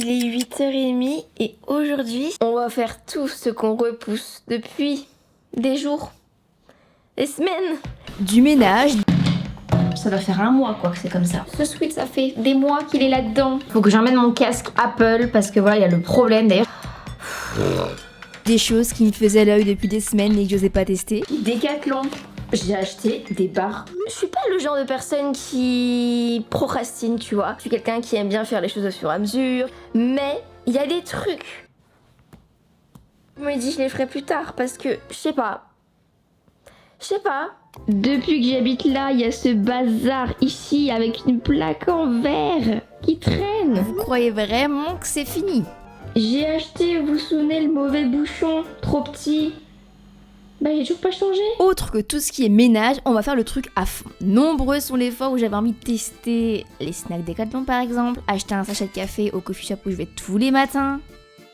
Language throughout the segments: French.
Il est 8h30 et aujourd'hui, on va faire tout ce qu'on repousse depuis des jours, des semaines. Du ménage. Ça doit faire un mois quoi que c'est comme ça. Ce sweat, ça fait des mois qu'il est là-dedans. Faut que j'emmène mon casque Apple parce que voilà, il y a le problème d'ailleurs. Des choses qui me faisaient l'œil depuis des semaines et que j'osais pas tester. Décathlon. J'ai acheté des barres. Je suis pas le genre de personne qui procrastine, tu vois. Je suis quelqu'un qui aime bien faire les choses au fur et à mesure. Mais il y a des trucs. Je me dis je les ferai plus tard parce que je sais pas. Depuis que j'habite là, il y a ce bazar ici avec une plaque en verre qui traîne. Vous croyez vraiment que c'est fini? J'ai acheté, vous vous souvenez, le mauvais bouchon, trop petit. Bah j'ai toujours pas changé. Autre que tout ce qui est ménage, on va faire le truc à fond. Nombreux sont les fois où j'avais envie de tester les snacks Décathlon par exemple, acheter un sachet de café au coffee shop où je vais tous les matins.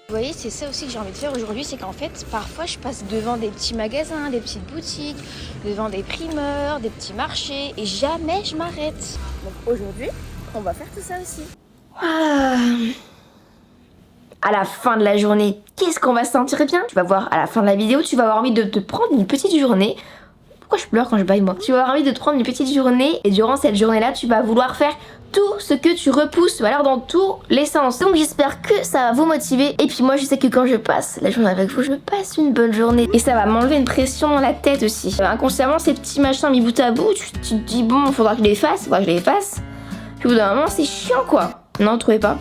Vous voyez, c'est ça aussi que j'ai envie de faire aujourd'hui, c'est qu'en fait, parfois je passe devant des petits magasins, des petites boutiques, devant des primeurs, des petits marchés, et jamais je m'arrête. Donc aujourd'hui, on va faire tout ça aussi. À la fin de la journée, qu'est-ce qu'on va se sentir bien? Tu vas voir à la fin de la vidéo, tu vas avoir envie de te prendre une petite journée. Pourquoi je pleure quand je baille moi? Tu vas avoir envie de te prendre une petite journée et durant cette journée-là, tu vas vouloir faire tout ce que tu repousses, ou alors dans tous les sens. Donc j'espère que ça va vous motiver. Et puis moi, je sais que quand je passe la journée avec vous, je passe une bonne journée. Et ça va m'enlever une pression dans la tête aussi. Inconsciemment, ces petits machins mis bout à bout, tu te dis bon, faudra que je les fasse, faudra que je les fasse. Puis au bout d'un moment, c'est chiant quoi. Non, vous trouvez pas?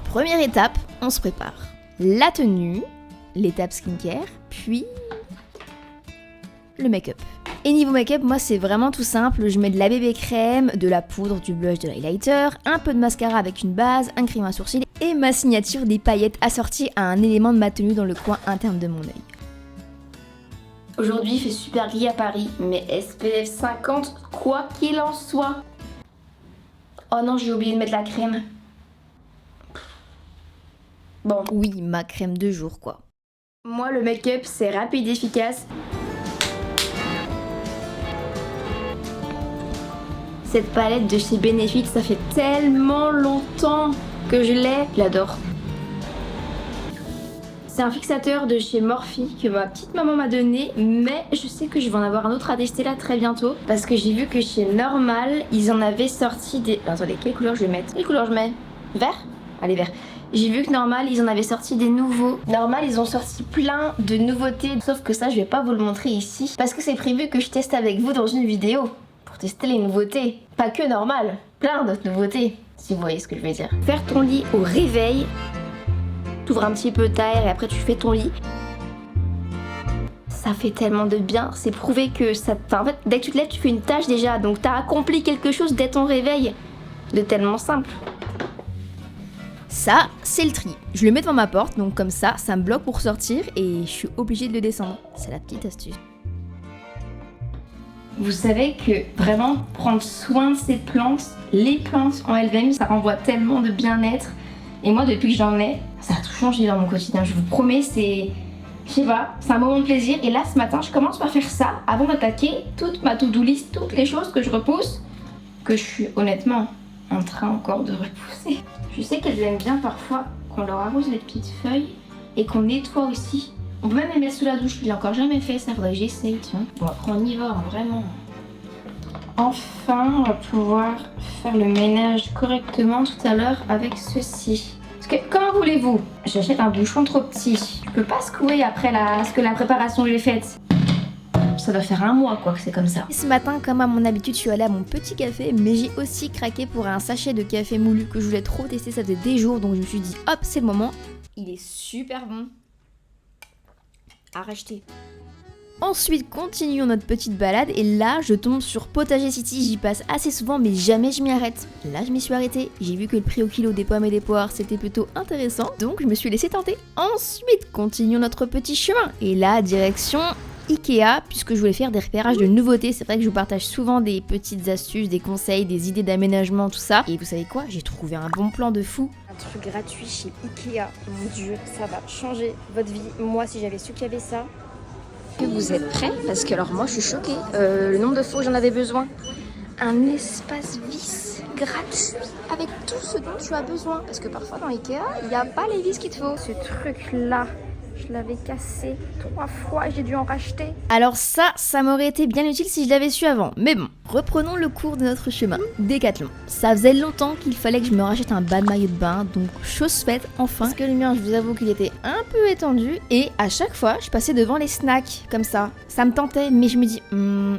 Première étape, on se prépare. La tenue, l'étape skincare, puis le make-up. Et niveau make-up, moi c'est vraiment tout simple, je mets de la bébé crème, de la poudre, du blush, de l'highlighter, un peu de mascara avec une base, un crayon à sourcils et ma signature des paillettes assorties à un élément de ma tenue dans le coin interne de mon œil. Aujourd'hui, il fait super gris à Paris, mais SPF 50, quoi qu'il en soit. Oh non, j'ai oublié de mettre la crème. Bon. Oui, ma crème de jour quoi. Moi, le make-up, c'est rapide et efficace. Cette palette de chez Benefit, ça fait tellement longtemps que je l'ai. Je l'adore. C'est un fixateur de chez Morphe que ma petite maman m'a donné, mais je sais que je vais en avoir un autre à tester là très bientôt parce que j'ai vu que chez Normal, ils en avaient sorti des... Attendez, quelle couleur je vais mettre? Quelle couleur je mets? Vert? Allez, vert. J'ai vu que Normal, ils en avaient sorti des nouveaux. Normal, ils ont sorti plein de nouveautés, sauf que ça, je vais pas vous le montrer ici parce que c'est prévu que je teste avec vous dans une vidéo pour tester les nouveautés. Pas que Normal, plein d'autres nouveautés, si vous voyez ce que je veux dire. Faire ton lit au réveil. T'ouvres un petit peu ta air et après tu fais ton lit. Ça fait tellement de bien, c'est prouvé que ça... Enfin, en fait, dès que tu te lèves, tu fais une tâche déjà, donc t'as accompli quelque chose dès ton réveil. De tellement simple. Ça, c'est le tri. Je le mets devant ma porte, donc comme ça me bloque pour sortir et je suis obligée de le descendre. C'est la petite astuce. Vous savez que vraiment prendre soin de ces plantes, les plantes en elles-mêmes, ça renvoie tellement de bien-être. Et moi, depuis que j'en ai, ça a tout changé dans mon quotidien. Je vous promets, c'est... Je sais pas, c'est un moment de plaisir. Et là, ce matin, je commence par faire ça avant d'attaquer toute ma to-do list, toutes les choses que je repousse, que je suis honnêtement en train encore de repousser. Je sais qu'elles aiment bien parfois qu'on leur arrose les petites feuilles et qu'on nettoie aussi. On peut même les mettre sous la douche. Je l'ai encore jamais fait, ça faudrait que j'essaye, tu vois. Bon, après, on y va, hein, vraiment. Enfin, on va pouvoir faire le ménage correctement tout à l'heure avec ceci. Parce que, comment voulez-vous? J'achète un bouchon trop petit. Je peux pas secouer après la préparation que j'ai faite. Ça doit faire un mois quoi que c'est comme ça. Et ce matin, comme à mon habitude, je suis allée à mon petit café, mais j'ai aussi craqué pour un sachet de café moulu que je voulais trop tester, ça faisait des jours, donc je me suis dit hop, c'est le moment. Il est super bon. À racheter. Ensuite, continuons notre petite balade et là, je tombe sur Potager City, j'y passe assez souvent mais jamais je m'y arrête. Là, je m'y suis arrêtée, j'ai vu que le prix au kilo des pommes et des poires c'était plutôt intéressant, donc je me suis laissée tenter. Ensuite, continuons notre petit chemin et là, direction Ikea, puisque je voulais faire des repérages de nouveautés. C'est vrai que je vous partage souvent des petites astuces, des conseils, des idées d'aménagement, tout ça. Et vous savez quoi? J'ai trouvé un bon plan de fou. Un truc gratuit chez Ikea, mon dieu, ça va changer votre vie. Moi, si j'avais su qu'il y avait ça, Que vous êtes prêts? Parce que alors moi je suis choquée. Le nombre de fois où j'en avais besoin. Un espace vis gratuit avec tout ce dont tu as besoin. Parce que parfois dans Ikea, il n'y a pas les vis qu'il te faut. Ce truc là, je l'avais cassé 3 fois, j'ai dû en racheter. Alors ça m'aurait été bien utile si je l'avais su avant. Mais bon, reprenons le cours de notre chemin. Décathlon. Ça faisait longtemps qu'il fallait que je me rachète un bas de maillot de bain, donc chose faite enfin. Parce que le mien, je vous avoue qu'il était un peu étendu. Et à chaque fois, je passais devant les snacks, comme ça. Ça me tentait, mais je me dis,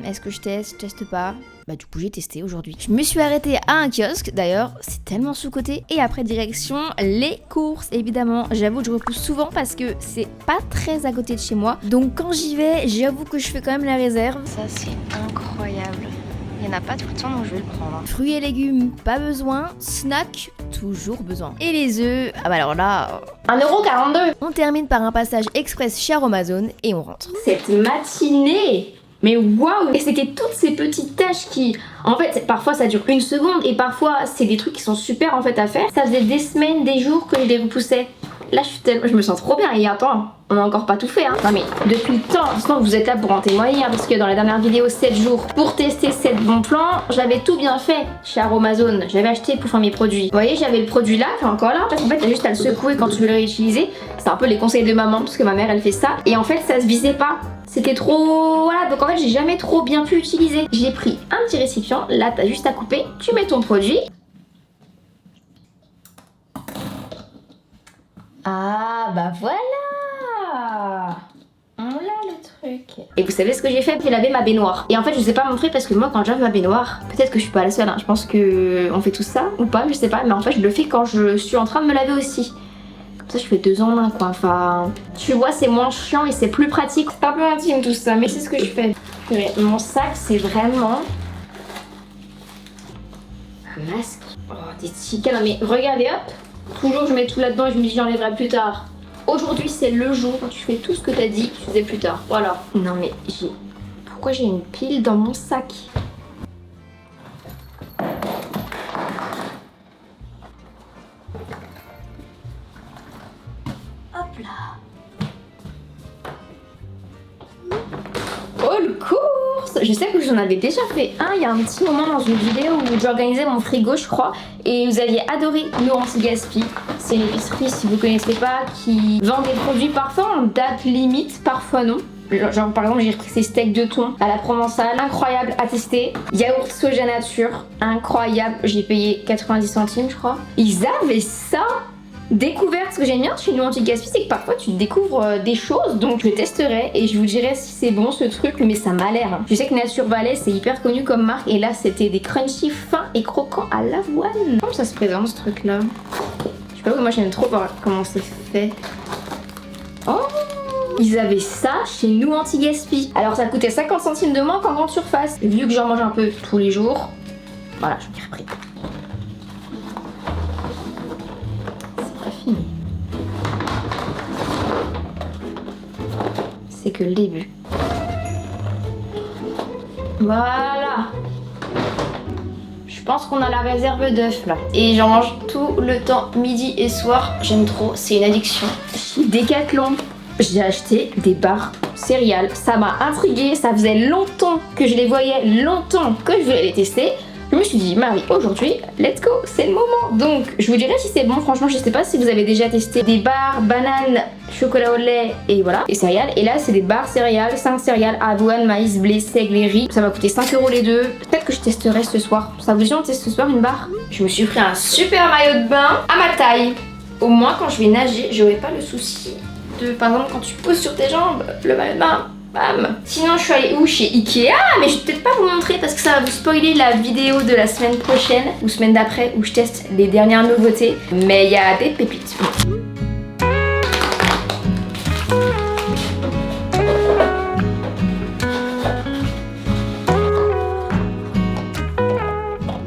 est-ce que je teste pas? Bah du coup j'ai testé aujourd'hui. Je me suis arrêtée à un kiosque, d'ailleurs c'est tellement sous-coté. Et après direction les courses évidemment. J'avoue que je repousse souvent parce que c'est pas très à côté de chez moi. Donc quand j'y vais, j'avoue que je fais quand même la réserve. Ça c'est incroyable. Il n'y en a pas tout le temps donc je vais le prendre. Fruits et légumes, pas besoin. Snack, toujours besoin. Et les œufs, ah bah alors là... 1,42€. On termine par un passage express chez Amazon et on rentre. Cette matinée, mais waouh! Et c'était toutes ces petites tâches qui, en fait, parfois ça dure 1 seconde et parfois c'est des trucs qui sont super en fait à faire. Ça faisait des semaines, des jours que je les repoussais. Là je me sens trop bien et attends, on a encore pas tout fait hein. Non mais depuis le temps, sinon vous êtes là pour en témoigner hein, parce que dans la dernière vidéo 7 jours pour tester 7 bons plans, j'avais tout bien fait chez Amazon. J'avais acheté pour faire mes produits. Vous voyez, j'avais le produit là qui est encore là. En fait t'as juste à le secouer quand tu veux le réutiliser. C'est un peu les conseils de maman parce que ma mère elle fait ça. Et en fait ça se visait pas. C'était trop... Voilà, donc en fait j'ai jamais trop bien pu utiliser. J'ai pris un petit récipient, là t'as juste à couper, tu mets ton produit. Ah bah voilà, on l'a le truc. Et vous savez ce que j'ai fait? J'ai lavé ma baignoire. Et en fait je sais pas montrer parce que moi quand je lave ma baignoire, peut-être que je suis pas la seule hein. Je pense que on fait tout ça ou pas, je sais pas. Mais en fait je le fais quand je suis en train de me laver aussi. Comme ça je fais 2 en 1 quoi. Enfin tu vois c'est moins chiant et c'est plus pratique. C'est un peu intime tout ça mais c'est ce que je fais. Mon sac c'est vraiment un masque. Oh des tickets. Non mais regardez hop. Toujours je mets tout là-dedans et je me dis j'enlèverai plus tard. Aujourd'hui c'est le jour où tu fais tout ce que t'as dit, tu faisais plus tard. Voilà. Non mais pourquoi j'ai une pile dans mon sac? Hop là. Oh le course! Je sais que j'en avais déjà fait un il y a un petit moment dans une vidéo où j'organisais mon frigo je crois et vous aviez adoré nos anti-gaspi. C'est une épicerie si vous connaissez pas qui vend des produits parfois en date limite, parfois non. Genre par exemple j'ai pris ces steaks de thon à la provençale, incroyable à tester. Yaourt soja nature, incroyable, j'ai payé 90 centimes je crois. Ils avaient ça. Découverte, ce que j'aime bien chez nous anti-gaspi, c'est que parfois tu découvres des choses, donc je testerai et je vous dirai si c'est bon ce truc, mais ça m'a l'air. Je sais que Nature Valley c'est hyper connu comme marque et là c'était des crunchy fins et croquants à l'avoine. Comment ça se présente ce truc là? Je sais pas, moi j'aime trop voir comment c'est fait. Oh! Ils avaient ça chez nous anti-gaspi. Alors ça coûtait 50 centimes de moins qu'en grande surface. Vu que j'en mange un peu tous les jours, voilà, je m'y repris. C'est que le début. Voilà. Je pense qu'on a la réserve d'œufs là. Et j'en mange tout le temps, midi et soir. J'aime trop, c'est une addiction. Chez Decathlon, j'ai acheté des barres céréales. Ça m'a intriguée, ça faisait longtemps que je les voyais, longtemps que je voulais les tester. Je me suis dit, Marie, aujourd'hui, let's go, c'est le moment. Donc, je vous dirai si c'est bon. Franchement, je sais pas si vous avez déjà testé des barres, bananes, chocolat au lait et voilà, et céréales. Et là, c'est des barres céréales, 5 céréales, avoine, maïs, blé, seigle et riz. Ça m'a coûté 5 € les deux. Peut-être que je testerai ce soir. Ça vous dit, on teste ce soir une barre? Je me suis pris un super maillot de bain à ma taille. Au moins, quand je vais nager, j'aurai pas le souci de, par exemple, quand tu poses sur tes jambes, le maillot de bain. Bam. Sinon je suis allée où? Chez Ikea, mais je vais peut-être pas vous montrer parce que ça va vous spoiler la vidéo de la semaine prochaine ou semaine d'après où je teste les dernières nouveautés. Mais il y a des pépites.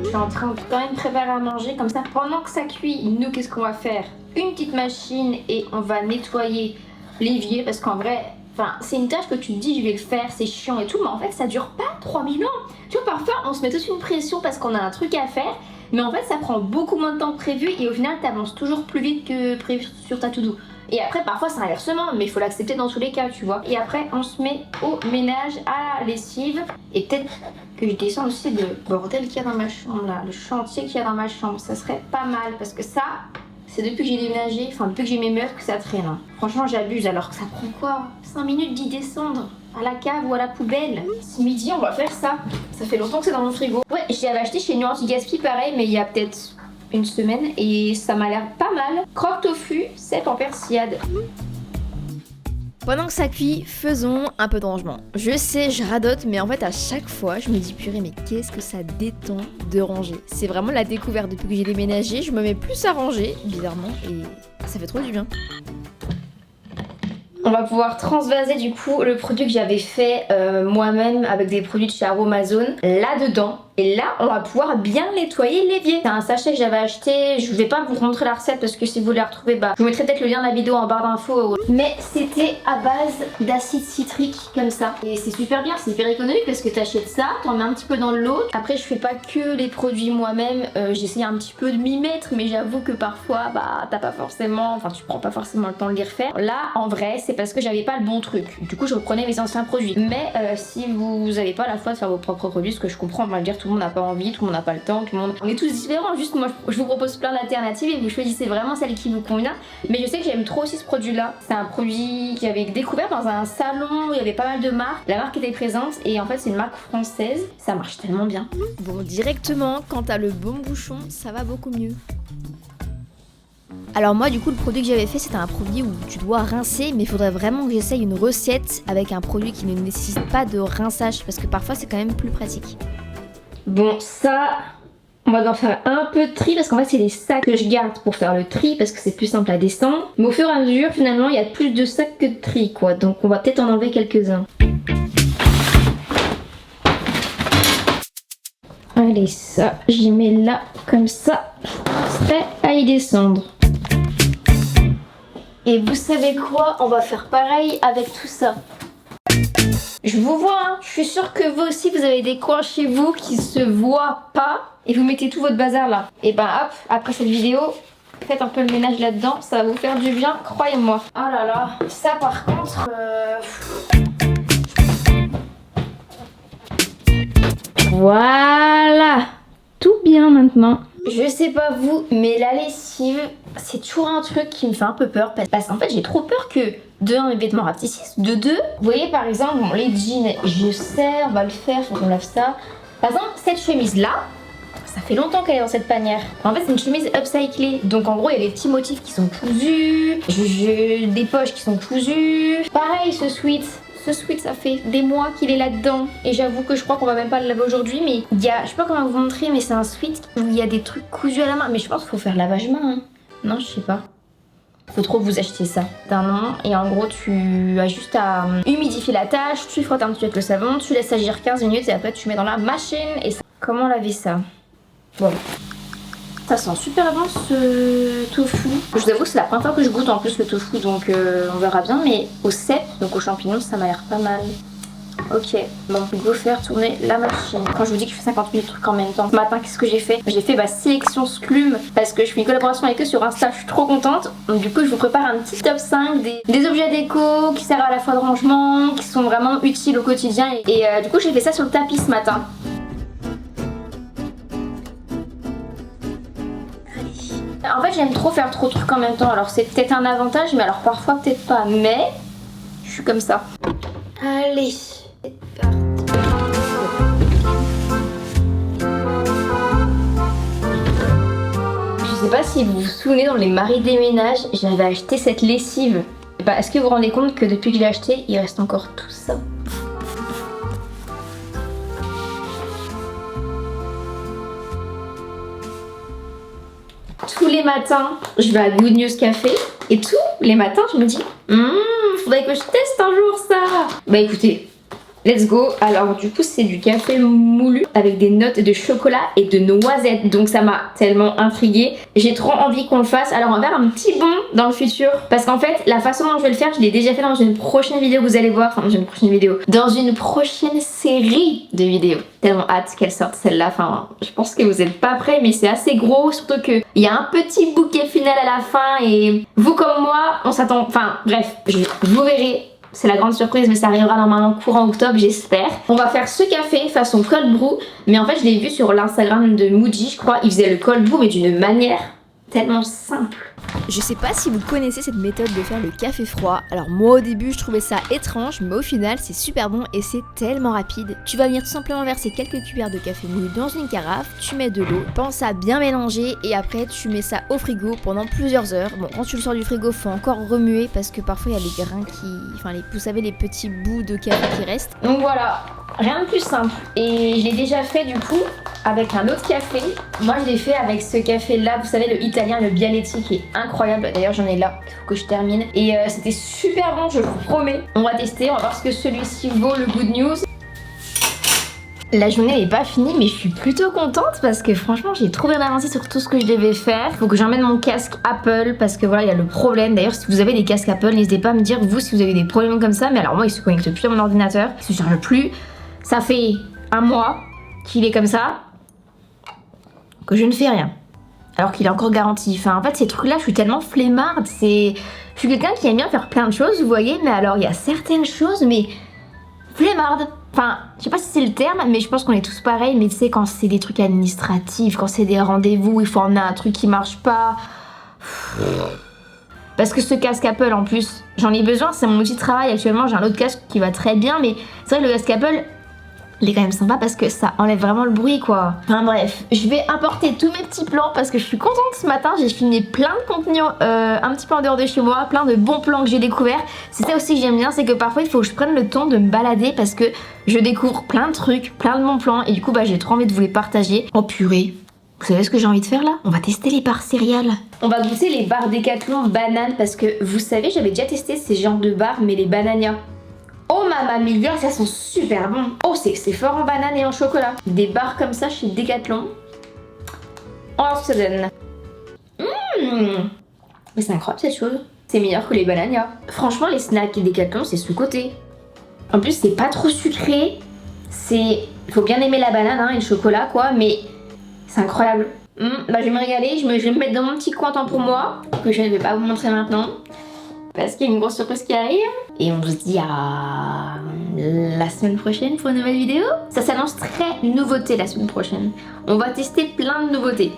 Je suis en train de quand même préparer à manger comme ça. Pendant que ça cuit, nous qu'est-ce qu'on va faire? Une petite machine et on va nettoyer l'évier parce qu'en vrai... Enfin, c'est une tâche que tu te dis je vais le faire, c'est chiant et tout, mais en fait ça dure pas 3000 ans. Tu vois, parfois on se met toute une pression parce qu'on a un truc à faire, mais en fait ça prend beaucoup moins de temps que prévu et au final t'avances toujours plus vite que prévu sur ta to-do. Et après, parfois, c'est inversement, mais il faut l'accepter dans tous les cas, tu vois. Et après, on se met au ménage, à la lessive. Et peut-être que je descends aussi le bordel qu'il y a dans ma chambre, là. Le chantier qu'il y a dans ma chambre. Ça serait pas mal, parce que ça, c'est depuis que j'ai déménagé, enfin, depuis que j'ai mes meubles que ça traîne. Hein. Franchement, j'abuse, alors que ça prend quoi 5 minutes d'y descendre à la cave ou à la poubelle. Ce midi, on va faire ça. Ça fait longtemps que c'est dans mon frigo. Ouais, j'avais acheté chez Nu Anti-Gaspi pareil, mais il y a peut-être une semaine et ça m'a l'air pas mal. Croque tofu, cèpe en persillade. Pendant que ça cuit, faisons un peu de rangement. Je sais, je radote, mais en fait à chaque fois, je me dis purée, mais qu'est-ce que ça détend de ranger. C'est vraiment la découverte depuis que j'ai déménagé, je me mets plus à ranger, bizarrement, et ça fait trop du bien. On va pouvoir transvaser du coup le produit que j'avais fait moi-même avec des produits de chez Aromazone là-dedans. Et là, on va pouvoir bien nettoyer l'évier. C'est un sachet que j'avais acheté. Je vais pas vous montrer la recette parce que si vous voulez la retrouver, bah, je vous mettrai peut-être le lien de la vidéo en barre d'infos. Mais c'était à base d'acide citrique comme ça. Et c'est super bien, c'est hyper économique parce que t'achètes ça, t'en mets un petit peu dans l'eau. Après, je fais pas que les produits moi-même. J'essaye un petit peu de m'y mettre, mais j'avoue que parfois, bah, t'as pas forcément, enfin, tu prends pas forcément le temps de les refaire. Là, en vrai, c'est parce que j'avais pas le bon truc. Du coup, je reprenais mes anciens produits. Mais si vous avez pas la foi de faire vos propres produits, ce que je comprends, on va le dire, tout le monde n'a pas envie, tout le monde n'a pas le temps, tout le monde... On est tous différents, juste moi je vous propose plein d'alternatives et vous choisissez vraiment celle qui vous convient. Mais je sais que j'aime trop aussi ce produit là. C'est un produit que j'avais découvert dans un salon où il y avait pas mal de marques. La marque était présente et en fait c'est une marque française. Ça marche tellement bien. Bon, directement, quand t'as le bon bouchon, ça va beaucoup mieux. Alors moi du coup le produit que j'avais fait c'était un produit où tu dois rincer, mais il faudrait vraiment que j'essaye une recette avec un produit qui ne nécessite pas de rinçage parce que parfois c'est quand même plus pratique. Bon, ça, on va devoir faire un peu de tri parce qu'en fait c'est des sacs que je garde pour faire le tri parce que c'est plus simple à descendre. Mais au fur et à mesure, finalement, il y a plus de sacs que de tri quoi. Donc on va peut-être en enlever quelques-uns. Allez, ça, j'y mets là, comme ça, je serai à y descendre. Et vous savez quoi? On va faire pareil avec tout ça. Je vous vois, hein. Je suis sûre que vous aussi vous avez des coins chez vous qui se voient pas et vous mettez tout votre bazar là. Et ben hop, après cette vidéo, faites un peu le ménage là-dedans, ça va vous faire du bien, croyez-moi. Oh là là, ça par contre... Voilà, tout bien maintenant. Je sais pas vous, mais la lessive, c'est toujours un truc qui me fait un peu peur parce qu'en fait j'ai trop peur que de 1 mes vêtements rapetissent, de 2, vous voyez par exemple bon, les jeans, je sais, on va le faire, faut qu'on lave ça. Par exemple cette chemise là, ça fait longtemps qu'elle est dans cette panière. En fait c'est une chemise upcyclée, donc en gros il y a des petits motifs qui sont cousus, des poches qui sont cousues. Pareil ce sweat, ça fait des mois qu'il est là-dedans et j'avoue que je crois qu'on va même pas le laver aujourd'hui, mais il y a, je sais pas comment vous montrer, mais c'est un sweat où il y a des trucs cousus à la main, mais je pense qu'il faut faire lavage main, hein. Non je sais pas. Faut trop vous acheter ça d'un an et en gros tu as juste à humidifier la tâche, tu frottes un petit peu avec le savon, tu laisses agir 15 minutes et après tu mets dans la machine et ça... Comment laver ça? Bon. Ça sent super bon ce tofu. Je vous avoue que c'est la première fois que je goûte en plus le tofu donc on verra bien, mais au cèpe, donc aux champignons, ça m'a l'air pas mal. Ok, bon, il faut faire tourner la machine. Quand je vous dis que je fais 50 000 trucs en même temps. Ce matin, qu'est-ce que j'ai fait? J'ai fait ma sélection Sclume parce que je fais une collaboration avec eux sur Insta, je suis trop contente. Donc du coup, je vous prépare un petit top 5 des objets déco qui servent à la fois de rangement, qui sont vraiment utiles au quotidien. Et du coup, j'ai fait ça sur le tapis ce matin. En fait, j'aime trop faire trop de trucs en même temps. Alors c'est peut-être un avantage, mais alors parfois peut-être pas. Mais je suis comme ça. Allez. Je sais pas si vous vous souvenez, dans les maris des ménages, j'avais acheté cette lessive. Bah, est-ce que vous vous rendez compte que depuis que je l'ai acheté, il reste encore tout ça? Tous les matins, je vais à Good News Café et tous les matins, je me dis faudrait que je teste un jour ça. Bah écoutez, let's go. Alors du coup c'est du café moulu avec des notes de chocolat et de noisettes. Donc ça m'a tellement intriguée. J'ai trop envie qu'on le fasse. Alors on va faire un petit bond dans le futur. Parce qu'en fait la façon dont je vais le faire, je l'ai déjà fait dans une prochaine vidéo, vous allez voir. Enfin dans une prochaine vidéo. Dans une prochaine série de vidéos. Tellement hâte qu'elle sorte celle-là. Enfin je pense que vous êtes pas prêts mais c'est assez gros. Surtout qu'il y a un petit bouquet final à la fin. Et vous comme moi on s'attend... Enfin bref, vous verrez. C'est la grande surprise mais ça arrivera normalement courant octobre j'espère. On va faire ce café façon cold brew. Mais en fait je l'ai vu sur l'Instagram de Muji je crois. Il faisait le cold brew mais d'une manière tellement simple. Je sais pas si vous connaissez cette méthode de faire le café froid. Alors moi au début je trouvais ça étrange, mais au final c'est super bon et c'est tellement rapide. Tu vas venir tout simplement verser quelques cuillères de café moulu dans une carafe, tu mets de l'eau, pense à bien mélanger et après tu mets ça au frigo pendant plusieurs heures. Bon quand tu le sors du frigo faut encore remuer parce que parfois il y a les grains qui... Enfin vous savez les petits bouts de café qui restent. Donc voilà, rien de plus simple. Et je l'ai déjà fait du coup avec un autre café. Moi je l'ai fait avec ce café là, vous savez le italien, le Bialetti qui est incroyable. D'ailleurs j'en ai là, il faut que je termine. Et c'était super bon, je vous promets. On va tester, on va voir ce que celui-ci vaut, le good news. La journée n'est pas finie mais je suis plutôt contente parce que franchement j'ai trop bien avancé sur tout ce que je devais faire. Faut que j'emmène mon casque Apple parce que voilà il y a le problème. D'ailleurs si vous avez des casques Apple n'hésitez pas à me dire vous si vous avez des problèmes comme ça. Mais alors moi il se connecte plus à mon ordinateur, il se charge plus. Ça fait un mois qu'il est comme ça, que je ne fais rien. Alors qu'il est encore garanti. Enfin en fait ces trucs là je suis tellement flemmarde. Je suis quelqu'un qui aime bien faire plein de choses vous voyez. Mais alors il y a certaines choses mais flemmarde. Enfin, je sais pas si c'est le terme, mais je pense qu'on est tous pareils. Mais tu sais, quand c'est des trucs administratifs, quand c'est des rendez-vous, il faut emmener un truc qui marche pas. Parce que ce casque Apple, en plus, j'en ai besoin, c'est mon outil de travail. Actuellement, j'ai un autre casque qui va très bien, mais c'est vrai que le casque Apple, il est quand même sympa parce que ça enlève vraiment le bruit, quoi. Enfin bref, je vais apporter tous mes petits plans parce que je suis contente ce matin. J'ai filmé plein de contenu un petit peu en dehors de chez moi, plein de bons plans que j'ai découverts. C'est ça aussi que j'aime bien, c'est que parfois il faut que je prenne le temps de me balader parce que je découvre plein de trucs, plein de bons plans et du coup bah j'ai trop envie de vous les partager. Oh purée, vous savez ce que j'ai envie de faire là? On va tester les barres céréales. On va goûter les barres Décathlon bananes parce que vous savez j'avais déjà testé ces genres de barres mais les Banania. Oh mamma mia, ça sent super bon. Oh c'est fort en banane et en chocolat. Des barres comme ça chez Decathlon. Oh ça donne. Mais c'est incroyable cette chose. C'est meilleur que les Banania. Franchement les snacks Decathlon c'est sous-côté. En plus c'est pas trop sucré. Il faut bien aimer la banane hein, et le chocolat quoi. Mais c'est incroyable. Bah je vais me régaler. Je vais me mettre dans mon petit coin temps pour moi. Que je ne vais pas vous montrer maintenant. Parce qu'il y a une grosse surprise qui arrive. Et on se dit à la semaine prochaine pour une nouvelle vidéo. Ça s'annonce très nouveauté la semaine prochaine. On va tester plein de nouveautés.